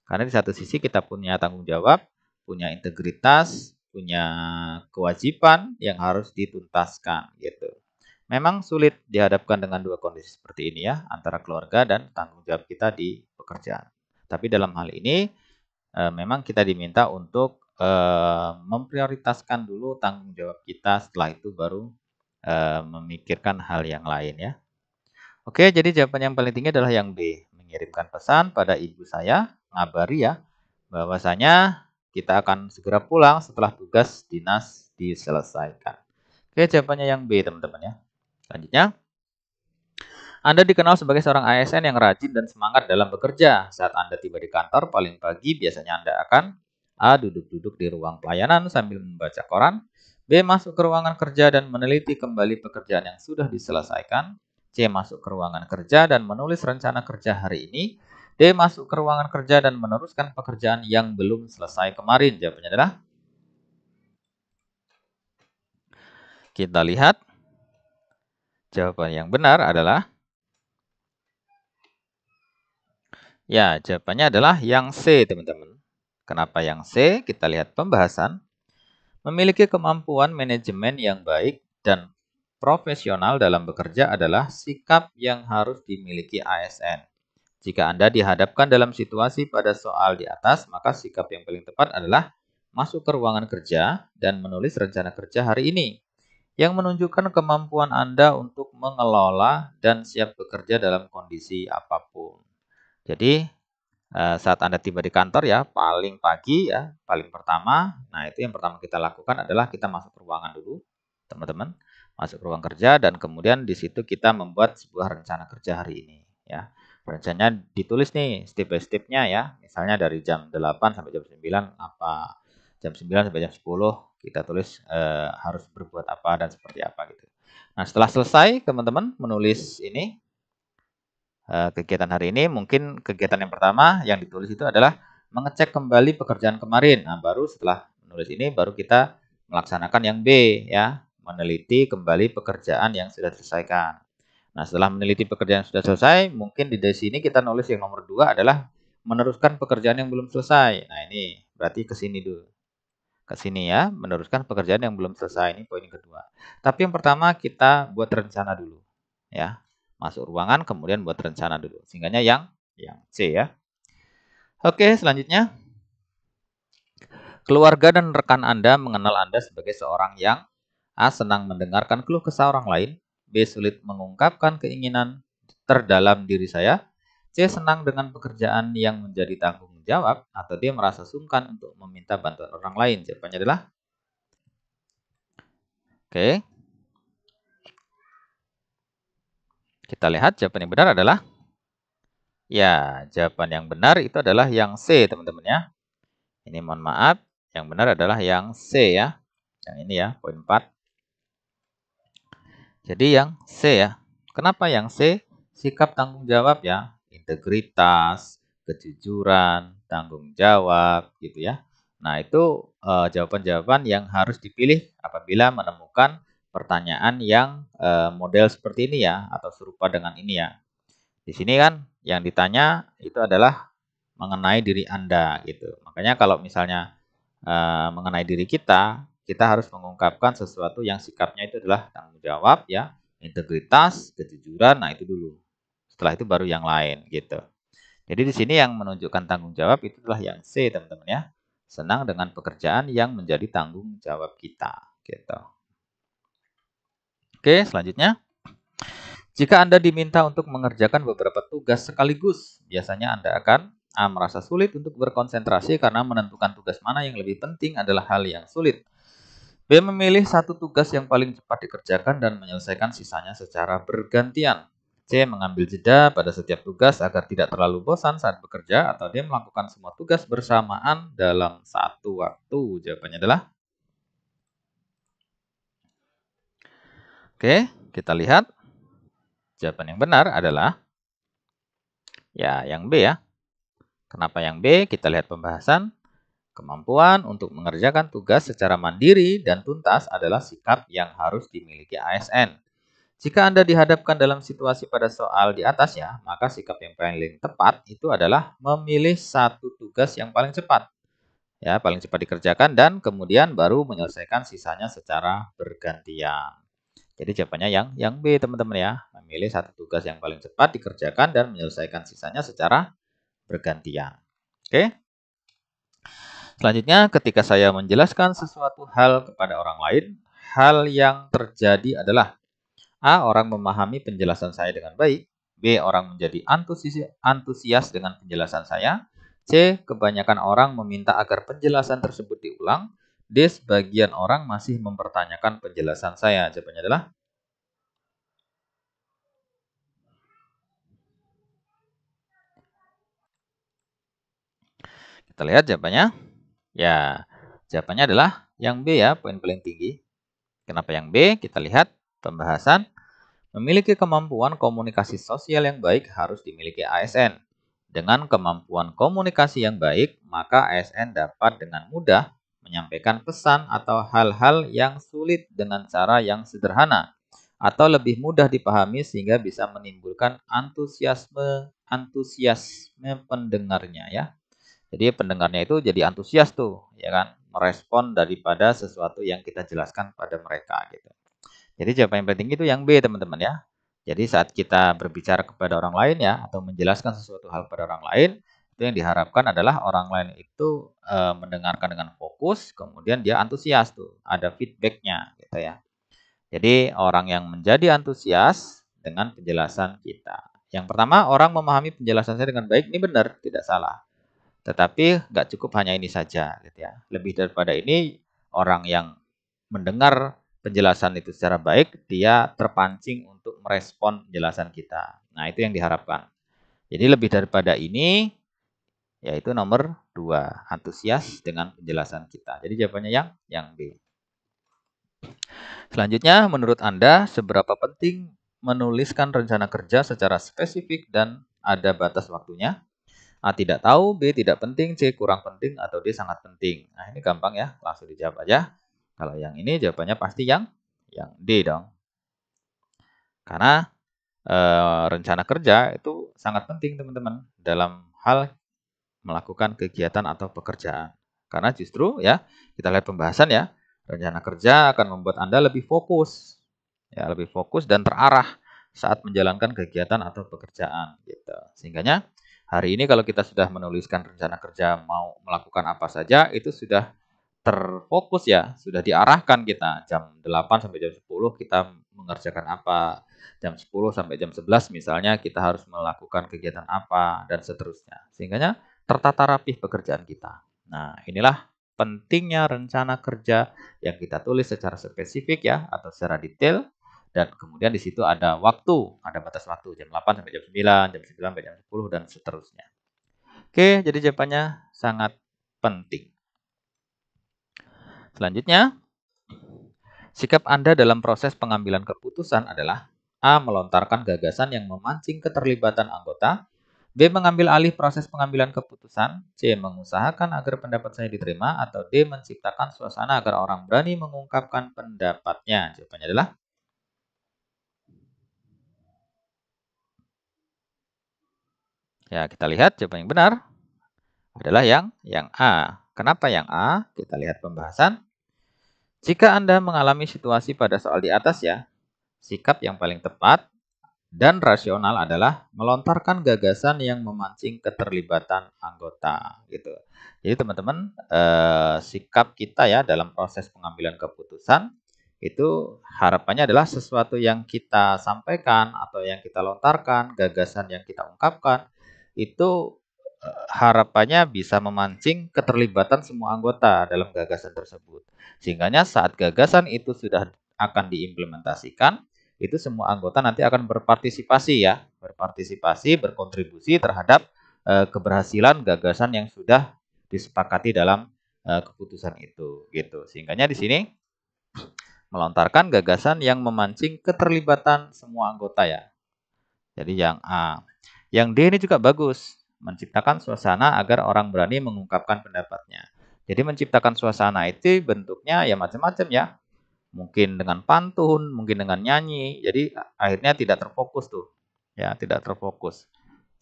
Speaker 1: Karena di satu sisi kita punya tanggung jawab, punya integritas, punya kewajiban yang harus dituntaskan gitu. Memang sulit dihadapkan dengan dua kondisi seperti ini ya, antara keluarga dan tanggung jawab kita di pekerjaan. Tapi dalam hal ini memang kita diminta untuk memprioritaskan dulu tanggung jawab kita, setelah itu baru memikirkan hal yang lain ya. Oke, jadi jawaban yang paling tinggi adalah yang B, mengirimkan pesan pada ibu saya, ngabari ya, bahwasanya kita akan segera pulang setelah tugas dinas diselesaikan. Oke, jawabannya yang B, teman-teman ya. Selanjutnya, Anda dikenal sebagai seorang ASN yang rajin dan semangat dalam bekerja. Saat Anda tiba di kantor paling pagi, biasanya Anda akan A. Duduk-duduk di ruang pelayanan sambil membaca koran. B. Masuk ke ruangan kerja dan meneliti kembali pekerjaan yang sudah diselesaikan. C. Masuk ke ruangan kerja dan menulis rencana kerja hari ini. D. Masuk ke ruangan kerja dan meneruskan pekerjaan yang belum selesai kemarin. Jawabannya adalah, kita lihat. Jawaban yang benar adalah, ya, jawabannya adalah yang C, teman-teman. Kenapa yang C? Kita lihat pembahasan. Memiliki kemampuan manajemen yang baik dan profesional dalam bekerja adalah sikap yang harus dimiliki ASN. Jika Anda dihadapkan dalam situasi pada soal di atas, maka sikap yang paling tepat adalah masuk ke ruangan kerja dan menulis rencana kerja hari ini, yang menunjukkan kemampuan Anda untuk mengelola dan siap bekerja dalam kondisi apapun. Jadi, saat Anda tiba di kantor ya, paling pagi ya, paling pertama, nah itu yang pertama kita lakukan adalah kita masuk ke ruangan dulu, teman-teman. Masuk ke ruang kerja dan kemudian di situ kita membuat sebuah rencana kerja hari ini ya. Rencananya ditulis nih step by step-nya ya. Misalnya dari jam 8 sampai jam 9 apa, jam 9 sampai jam 10 kita tulis harus berbuat apa dan seperti apa gitu. Nah, setelah selesai teman-teman menulis ini kegiatan hari ini, mungkin kegiatan yang pertama yang ditulis itu adalah mengecek kembali pekerjaan kemarin. Nah, baru setelah menulis ini baru kita melaksanakan yang B ya, meneliti kembali pekerjaan yang sudah diselesaikan. Nah, setelah meneliti pekerjaan yang sudah selesai, mungkin di sini kita nulis yang nomor 2 adalah meneruskan pekerjaan yang belum selesai. Nah, ini berarti ke sini dulu. Ke sini ya, meneruskan pekerjaan yang belum selesai. Ini poin kedua. Tapi yang pertama kita buat rencana dulu ya. Masuk ruangan kemudian buat rencana dulu. Sehingganya yang C ya. Oke, selanjutnya. Keluarga dan rekan Anda mengenal Anda sebagai seorang yang A. Senang mendengarkan keluh kesah orang lain. B. Sulit mengungkapkan keinginan terdalam diri saya. C. Senang dengan pekerjaan yang menjadi tanggung jawab. Atau D. Merasa sungkan untuk meminta bantuan orang lain. Jawabannya adalah, oke, kita lihat jawaban yang benar adalah, ya, jawaban yang benar itu adalah yang C, teman-teman ya. Ini mohon maaf, yang benar adalah yang C ya. Yang ini ya, poin 4. Jadi yang C ya. Kenapa yang C? Sikap tanggung jawab ya, integritas, kejujuran, tanggung jawab gitu ya. Nah, itu jawaban-jawaban yang harus dipilih apabila menemukan pertanyaan yang model seperti ini ya, atau serupa dengan ini ya. Di sini kan yang ditanya itu adalah mengenai diri Anda gitu. Makanya kalau misalnya mengenai diri kita, kita harus mengungkapkan sesuatu yang sikapnya itu adalah tanggung jawab ya, integritas, kejujuran. Nah, itu dulu. Setelah itu baru yang lain gitu. Jadi di sini yang menunjukkan tanggung jawab itu adalah yang C, teman-teman ya. Senang dengan pekerjaan yang menjadi tanggung jawab kita gitu. Oke, selanjutnya. Jika Anda diminta untuk mengerjakan beberapa tugas sekaligus, biasanya Anda akan A. Merasa sulit untuk berkonsentrasi karena menentukan tugas mana yang lebih penting adalah hal yang sulit. B. Memilih satu tugas yang paling cepat dikerjakan dan menyelesaikan sisanya secara bergantian. C. Mengambil jeda pada setiap tugas agar tidak terlalu bosan saat bekerja. Atau D. Melakukan semua tugas bersamaan dalam satu waktu. Jawabannya adalah Oke, kita lihat. Jawaban yang benar adalah ya yang B ya. Kenapa yang B? Kita lihat pembahasan. Kemampuan untuk mengerjakan tugas secara mandiri dan tuntas adalah sikap yang harus dimiliki ASN. Jika Anda dihadapkan dalam situasi pada soal di atas ya, maka sikap yang paling tepat itu adalah memilih satu tugas yang paling cepat. Ya, paling cepat dikerjakan dan kemudian baru menyelesaikan sisanya secara bergantian. Jadi jawabannya yang B, teman-teman ya. Memilih satu tugas yang paling cepat dikerjakan dan menyelesaikan sisanya secara bergantian. Oke. Selanjutnya, ketika saya menjelaskan sesuatu hal kepada orang lain, hal yang terjadi adalah A. Orang memahami penjelasan saya dengan baik. B. Orang menjadi antusias dengan penjelasan saya. C. Kebanyakan orang meminta agar penjelasan tersebut diulang. D. Sebagian orang masih mempertanyakan penjelasan saya. Jawabannya adalah kita lihat jawabannya. Ya, jawabannya adalah yang B ya, poin paling tinggi. Kenapa yang B? Kita lihat pembahasan. Memiliki kemampuan komunikasi sosial yang baik harus dimiliki ASN. Dengan kemampuan komunikasi yang baik, maka ASN dapat dengan mudah menyampaikan pesan atau hal-hal yang sulit dengan cara yang sederhana atau lebih mudah dipahami sehingga bisa menimbulkan antusiasme pendengarnya ya. Jadi pendengarnya itu jadi antusias tuh, ya kan, merespon daripada sesuatu yang kita jelaskan pada mereka gitu. Jadi jawaban yang penting itu yang B, teman-teman ya. Jadi saat kita berbicara kepada orang lain ya, atau menjelaskan sesuatu hal pada orang lain, itu yang diharapkan adalah orang lain itu mendengarkan dengan fokus, kemudian dia antusias tuh, ada feedbacknya gitu ya. Jadi orang yang menjadi antusias dengan penjelasan kita. Yang pertama, orang memahami penjelasan saya dengan baik, ini benar, tidak salah. Tetapi nggak cukup hanya ini saja, gitu ya. Lebih daripada ini, orang yang mendengar penjelasan itu secara baik, dia terpancing untuk merespon penjelasan kita. Nah, itu yang diharapkan. Jadi lebih daripada ini, yaitu nomor 2, antusias dengan penjelasan kita. Jadi jawabannya yang B. Selanjutnya, menurut Anda, seberapa penting menuliskan rencana kerja secara spesifik dan ada batas waktunya? A. Tidak tahu, B. Tidak penting, C. Kurang penting, atau D. Sangat penting. Nah, ini gampang ya, langsung dijawab aja. Kalau yang ini jawabannya pasti yang D dong. Karena rencana kerja itu sangat penting teman-teman dalam hal melakukan kegiatan atau pekerjaan. Karena justru ya, kita lihat pembahasan ya, rencana kerja akan membuat Anda lebih fokus. Ya, lebih fokus dan terarah saat menjalankan kegiatan atau pekerjaan gitu. Sehingganya hari ini kalau kita sudah menuliskan rencana kerja mau melakukan apa saja, itu sudah terfokus ya, sudah diarahkan kita. Jam 8 sampai jam 10 kita mengerjakan apa, jam 10 sampai jam 11 misalnya kita harus melakukan kegiatan apa, dan seterusnya. Sehingganya tertata rapih pekerjaan kita. Nah, inilah pentingnya rencana kerja yang kita tulis secara spesifik ya, atau secara detail. Dan kemudian di situ ada waktu, ada batas waktu, jam 8 sampai jam 9, jam 9 sampai jam 10, dan seterusnya. Oke, jadi jawabannya sangat penting. Selanjutnya, sikap Anda dalam proses pengambilan keputusan adalah A. Melontarkan gagasan yang memancing keterlibatan anggota. B. Mengambil alih proses pengambilan keputusan. C. Mengusahakan agar pendapat saya diterima. Atau D. Menciptakan suasana agar orang berani mengungkapkan pendapatnya. Jawabannya adalah ya, kita lihat jawaban yang benar adalah yang A. Kenapa yang A? Kita lihat pembahasan. Jika Anda mengalami situasi pada soal di atas ya, sikap yang paling tepat dan rasional adalah melontarkan gagasan yang memancing keterlibatan anggota gitu. Jadi teman-teman, sikap kita ya dalam proses pengambilan keputusan itu harapannya adalah sesuatu yang kita sampaikan atau yang kita lontarkan, gagasan yang kita ungkapkan itu harapannya bisa memancing keterlibatan semua anggota dalam gagasan tersebut. Sehingganya saat gagasan itu sudah akan diimplementasikan, itu semua anggota nanti akan berpartisipasi ya, berkontribusi terhadap keberhasilan gagasan yang sudah disepakati dalam keputusan itu gitu. Sehingga di sini melontarkan gagasan yang memancing keterlibatan semua anggota ya. Jadi yang A. Yang D ini juga bagus, menciptakan suasana agar orang berani mengungkapkan pendapatnya. Jadi menciptakan suasana itu bentuknya ya macam-macam ya. Mungkin dengan pantun, mungkin dengan nyanyi. Jadi akhirnya tidak terfokus tuh. Ya, tidak terfokus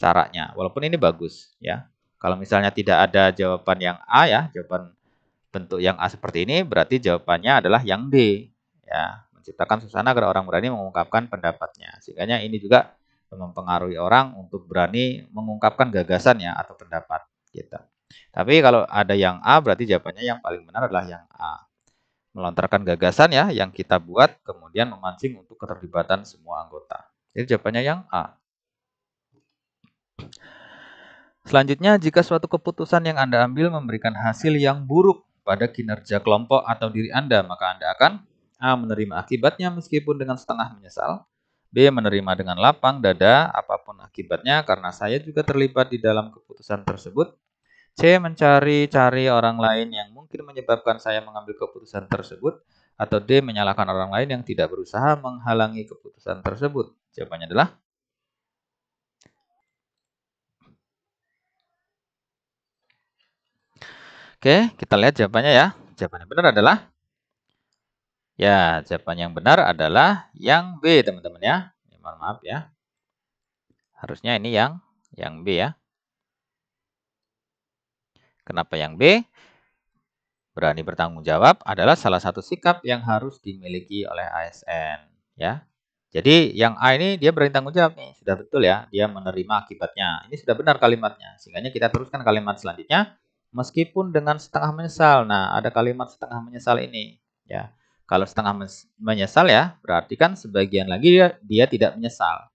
Speaker 1: caranya. Walaupun ini bagus ya. Kalau misalnya tidak ada jawaban yang A ya, jawaban bentuk yang A seperti ini berarti jawabannya adalah yang D. Ya, menciptakan suasana agar orang berani mengungkapkan pendapatnya. Sehingga ini juga mempengaruhi orang untuk berani mengungkapkan gagasannya atau pendapat gitu. Tapi kalau ada yang A berarti jawabannya yang paling benar adalah yang A. Melontarkan gagasan ya yang kita buat kemudian memancing untuk keterlibatan semua anggota. Jadi jawabannya yang A. Selanjutnya, jika suatu keputusan yang Anda ambil memberikan hasil yang buruk pada kinerja kelompok atau diri Anda, maka Anda akan A. menerima akibatnya meskipun dengan setengah menyesal, B. menerima dengan lapang dada apapun akibatnya karena saya juga terlibat di dalam keputusan tersebut, C. mencari-cari orang lain yang mungkin menyebabkan saya mengambil keputusan tersebut, atau D. menyalahkan orang lain yang tidak berusaha menghalangi keputusan tersebut. Jawabannya adalah Oke, kita lihat jawabannya ya. Jawaban yang benar adalah jawaban yang benar adalah yang B, teman-teman ya. Mohon maaf ya. Harusnya ini yang B ya. Kenapa yang B? Berani bertanggung jawab adalah salah satu sikap yang harus dimiliki oleh ASN ya. Jadi yang A ini dia berani tanggung jawab nih, sudah betul ya, dia menerima akibatnya. Ini sudah benar kalimatnya. Sehingga kita teruskan kalimat selanjutnya, meskipun dengan setengah menyesal. Nah, ada kalimat setengah menyesal ini ya. Kalau setengah menyesal ya, berarti kan sebagian lagi dia tidak menyesal.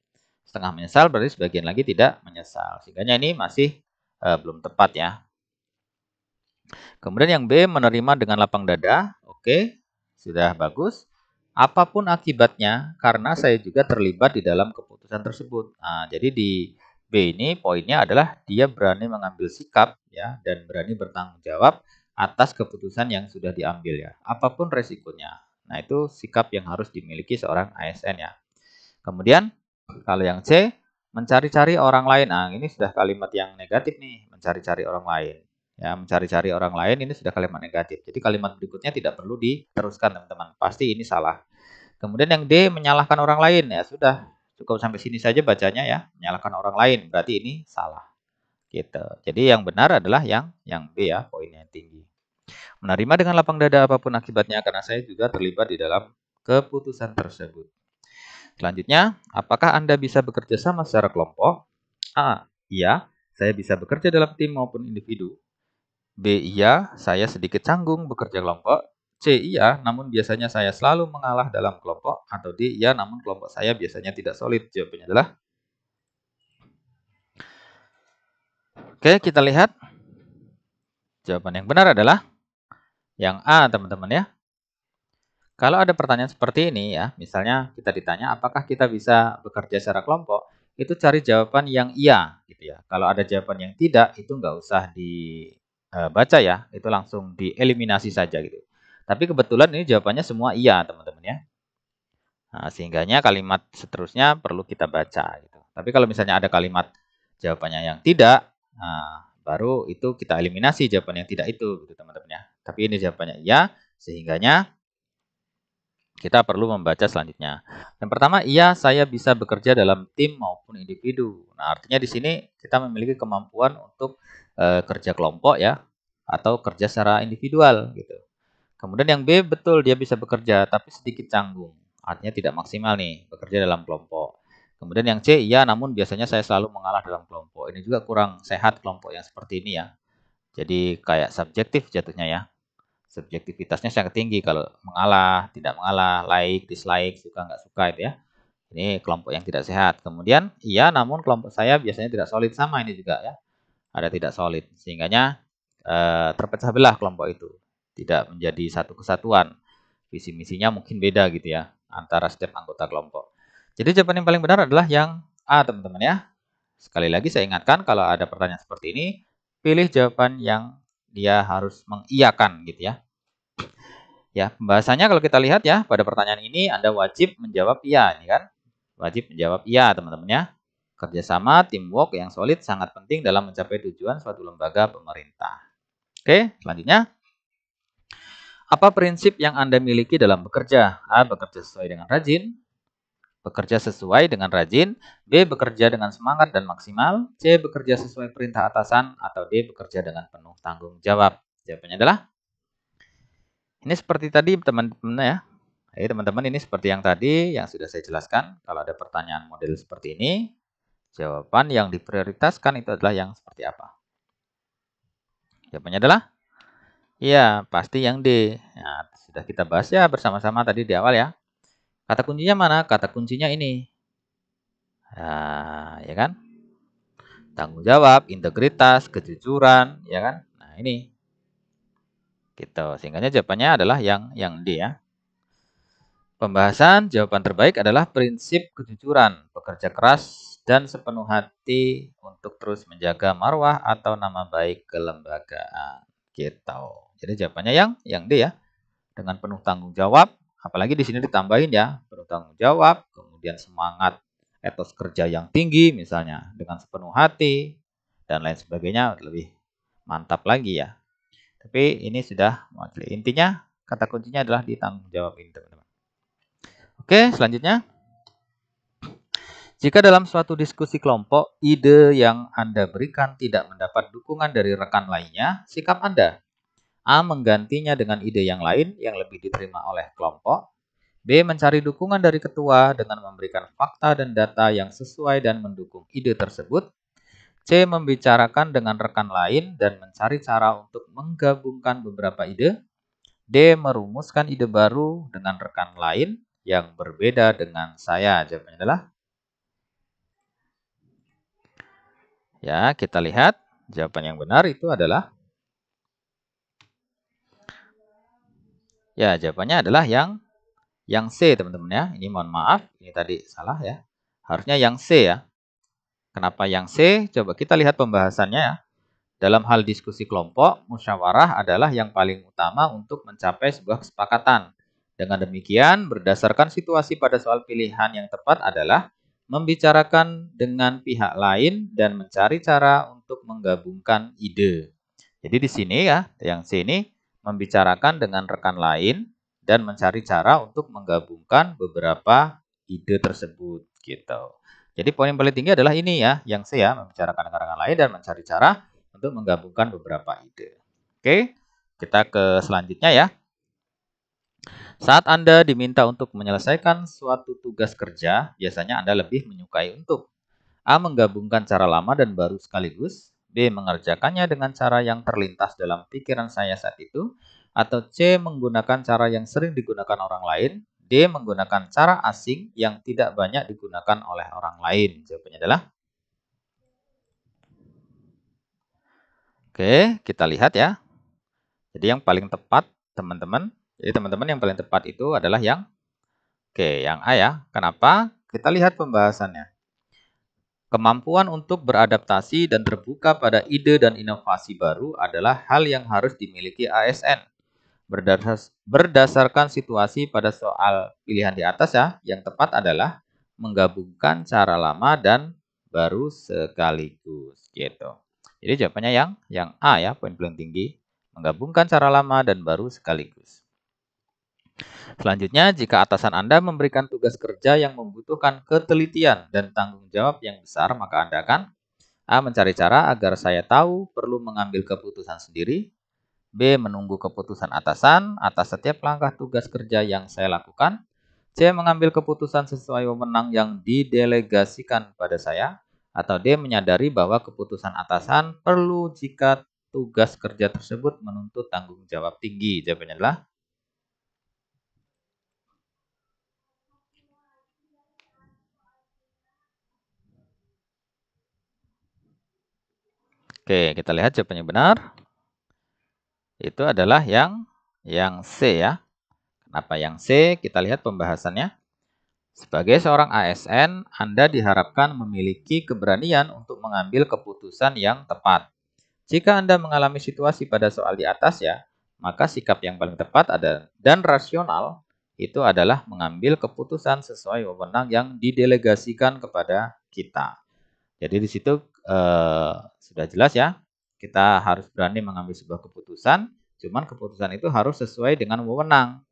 Speaker 1: Setengah menyesal berarti sebagian lagi tidak menyesal. Sehingga ini masih belum tepat ya. Kemudian yang B menerima dengan lapang dada. Oke, sudah bagus. Apapun akibatnya, karena saya juga terlibat di dalam keputusan tersebut. Nah, jadi di B ini poinnya adalah dia berani mengambil sikap ya dan berani bertanggung jawab atas keputusan yang sudah diambil ya. Apapun resikonya. Nah, itu sikap yang harus dimiliki seorang ASN ya. Kemudian kalau yang C mencari-cari orang lain. Nah, ini sudah kalimat yang negatif nih, mencari-cari orang lain. Ya, mencari-cari orang lain ini sudah kalimat negatif. Jadi kalimat berikutnya tidak perlu diteruskan, teman-teman. Pasti ini salah. Kemudian yang D menyalahkan orang lain. Ya sudah, cukup sampai sini saja bacanya ya. Menyalahkan orang lain, berarti ini salah. Gitu. Jadi yang benar adalah yang B ya, poinnya yang tinggi. Menerima dengan lapang dada apapun akibatnya karena saya juga terlibat di dalam keputusan tersebut. Selanjutnya, apakah Anda bisa bekerja sama secara kelompok? A. Iya, saya bisa bekerja dalam tim maupun individu. B. Iya, saya sedikit canggung bekerja kelompok. C. Iya, namun biasanya saya selalu mengalah dalam kelompok. Atau D. Iya, namun kelompok saya biasanya tidak solid. Jawabannya adalah Oke, kita lihat. Jawaban yang benar adalah yang A, teman-teman ya. Kalau ada pertanyaan seperti ini ya, misalnya kita ditanya apakah kita bisa bekerja secara kelompok, itu cari jawaban yang iya gitu ya. Kalau ada jawaban yang tidak, itu nggak usah dibaca ya, itu langsung dieliminasi saja gitu. Tapi kebetulan ini jawabannya semua iya, teman-teman ya. Nah, sehingganya kalimat seterusnya perlu kita baca gitu. Tapi kalau misalnya ada kalimat jawabannya yang tidak, nah, baru itu kita eliminasi jawaban yang tidak itu gitu, teman-teman ya. Tapi ini jawabannya iya, sehingganya kita perlu membaca selanjutnya. Yang pertama, iya saya bisa bekerja dalam tim maupun individu. Nah, artinya di sini kita memiliki kemampuan untuk kerja kelompok ya, atau kerja secara individual gitu. Kemudian yang B, betul dia bisa bekerja, tapi sedikit canggung. Artinya tidak maksimal nih, bekerja dalam kelompok. Kemudian yang C, iya namun biasanya saya selalu mengalah dalam kelompok. Ini juga kurang sehat kelompok yang seperti ini ya. Jadi kayak subjektif jatuhnya ya. Subjektivitasnya sangat tinggi kalau mengalah, tidak mengalah, like, dislike, suka nggak suka itu ya. Ini kelompok yang tidak sehat. Kemudian iya namun kelompok saya biasanya tidak solid, sama ini juga ya. Ada tidak solid sehingganya terpecah belah kelompok itu. Tidak menjadi satu kesatuan. Visi misinya mungkin beda gitu ya. antara setiap anggota kelompok. Jadi jawaban yang paling benar adalah yang A, teman-teman ya. Sekali lagi saya ingatkan, kalau ada pertanyaan seperti ini, pilih jawaban yang dia harus mengiyakan gitu ya. Ya, pembahasannya kalau kita lihat ya, pada pertanyaan ini Anda wajib menjawab iya, ini kan? Wajib menjawab iya, teman-teman ya. Kerjasama, teamwork yang solid sangat penting dalam mencapai tujuan suatu lembaga pemerintah. Oke, selanjutnya. Apa prinsip yang Anda miliki dalam bekerja? A. Bekerja sesuai dengan rajin. Bekerja sesuai dengan rajin. B. Bekerja dengan semangat dan maksimal. C. Bekerja sesuai perintah atasan. Atau D. Bekerja dengan penuh tanggung jawab. Jawabannya adalah ini seperti tadi teman-teman ya. Jadi teman-teman ini seperti yang tadi yang sudah saya jelaskan. Kalau ada pertanyaan model seperti ini, jawaban yang diprioritaskan itu adalah yang seperti apa? Jawabannya adalah iya, pasti yang D. Nah, sudah kita bahas ya bersama-sama tadi di awal ya. Kata kuncinya mana? Kata kuncinya ini. Nah, ya kan? Tanggung jawab, integritas, kejujuran, ya kan? Nah, ini. Gitu. Sehingga jawabannya adalah yang D ya. Pembahasan jawaban terbaik adalah prinsip kejujuran, bekerja keras dan sepenuh hati untuk terus menjaga marwah atau nama baik kelembagaan. Gitu. Jadi jawabannya yang D ya. Dengan penuh tanggung jawab, apalagi di sini ditambahin ya, penuh tanggung jawab, kemudian semangat etos kerja yang tinggi misalnya dengan sepenuh hati dan lain sebagainya lebih mantap lagi ya. Tapi ini sudah mewakili. Intinya kata kuncinya adalah di tanggung jawab ini, teman-teman. Oke, selanjutnya. Jika dalam suatu diskusi kelompok, ide yang Anda berikan tidak mendapat dukungan dari rekan lainnya, sikap Anda A. Menggantinya dengan ide yang lain yang lebih diterima oleh kelompok. B. Mencari dukungan dari ketua dengan memberikan fakta dan data yang sesuai dan mendukung ide tersebut. C. Membicarakan dengan rekan lain dan mencari cara untuk menggabungkan beberapa ide. D. Merumuskan ide baru dengan rekan lain yang berbeda dengan saya. Jawabannya adalah ya, kita lihat jawaban yang benar itu adalah ya, jawabannya adalah yang C, teman-teman ya. Ini mohon maaf, ini tadi salah ya. Harusnya yang C ya. Kenapa yang C? Coba kita lihat pembahasannya ya. Dalam hal diskusi kelompok, musyawarah adalah yang paling utama untuk mencapai sebuah kesepakatan. Dengan demikian, berdasarkan situasi pada soal pilihan yang tepat adalah membicarakan dengan pihak lain dan mencari cara untuk menggabungkan ide. Jadi di sini ya, yang C ini membicarakan dengan rekan lain dan mencari cara untuk menggabungkan beberapa ide tersebut gitu. Jadi poin yang paling tinggi adalah ini ya, yang C ya, membicarakan dengan rekan lain dan mencari cara untuk menggabungkan beberapa ide. Oke, kita ke selanjutnya ya. Saat Anda diminta untuk menyelesaikan suatu tugas kerja, biasanya Anda lebih menyukai untuk A. Menggabungkan cara lama dan baru sekaligus. B. Mengerjakannya dengan cara yang terlintas dalam pikiran saya saat itu. Atau C. Menggunakan cara yang sering digunakan orang lain. D. Menggunakan cara asing yang tidak banyak digunakan oleh orang lain. Jawabannya adalah oke, kita lihat ya. Jadi yang paling tepat teman-teman. Jadi teman-teman yang paling tepat itu adalah yang yang A ya. Kenapa? Kita lihat pembahasannya. Kemampuan untuk beradaptasi dan terbuka pada ide dan inovasi baru adalah hal yang harus dimiliki ASN. Berdasarkan situasi pada soal pilihan di atas ya, yang tepat adalah menggabungkan cara lama dan baru sekaligus gitu. Jadi jawabannya yang A ya, poin paling tinggi, menggabungkan cara lama dan baru sekaligus. Selanjutnya, jika atasan Anda memberikan tugas kerja yang membutuhkan ketelitian dan tanggung jawab yang besar, maka Anda akan A. Mencari cara agar saya tahu perlu mengambil keputusan sendiri. B. Menunggu keputusan atasan atas setiap langkah tugas kerja yang saya lakukan. C. Mengambil keputusan sesuai wewenang yang didelegasikan pada saya. Atau D. Menyadari bahwa keputusan atasan perlu jika tugas kerja tersebut menuntut tanggung jawab tinggi. Jawabannya adalah oke, kita lihat jawabannya benar. Itu adalah yang C ya. Kenapa yang C? Kita lihat pembahasannya. Sebagai seorang ASN, Anda diharapkan memiliki keberanian untuk mengambil keputusan yang tepat. Jika Anda mengalami situasi pada soal di atas ya, maka sikap yang paling tepat dan rasional itu adalah mengambil keputusan sesuai wewenang yang didelegasikan kepada kita. Jadi di situ sudah jelas ya, kita harus berani mengambil sebuah keputusan, cuman keputusan itu harus sesuai dengan wewenang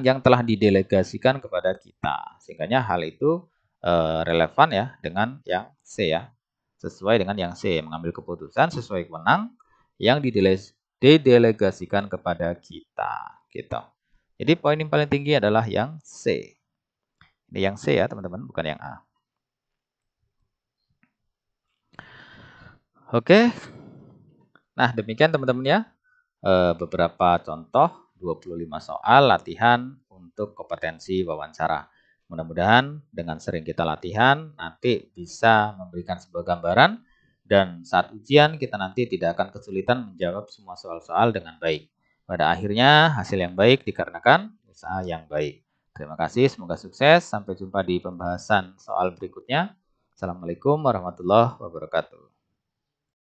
Speaker 1: yang telah didelegasikan kepada kita. Sehingga hal itu relevan ya dengan yang C ya. Sesuai dengan yang C, mengambil keputusan sesuai wewenang yang didelegasikan kepada kita. Gitu. Jadi poin yang paling tinggi adalah yang C. Ini yang C ya teman-teman, bukan yang A. Oke. Nah demikian teman-teman ya. Beberapa contoh 25 soal latihan untuk kompetensi wawancara. Mudah-mudahan dengan sering kita latihan nanti bisa memberikan sebuah gambaran dan saat ujian kita nanti tidak akan kesulitan menjawab semua soal-soal dengan baik. Pada akhirnya hasil yang baik dikarenakan usaha yang baik. Terima kasih, semoga sukses. Sampai jumpa di pembahasan soal berikutnya. Assalamualaikum warahmatullahi wabarakatuh.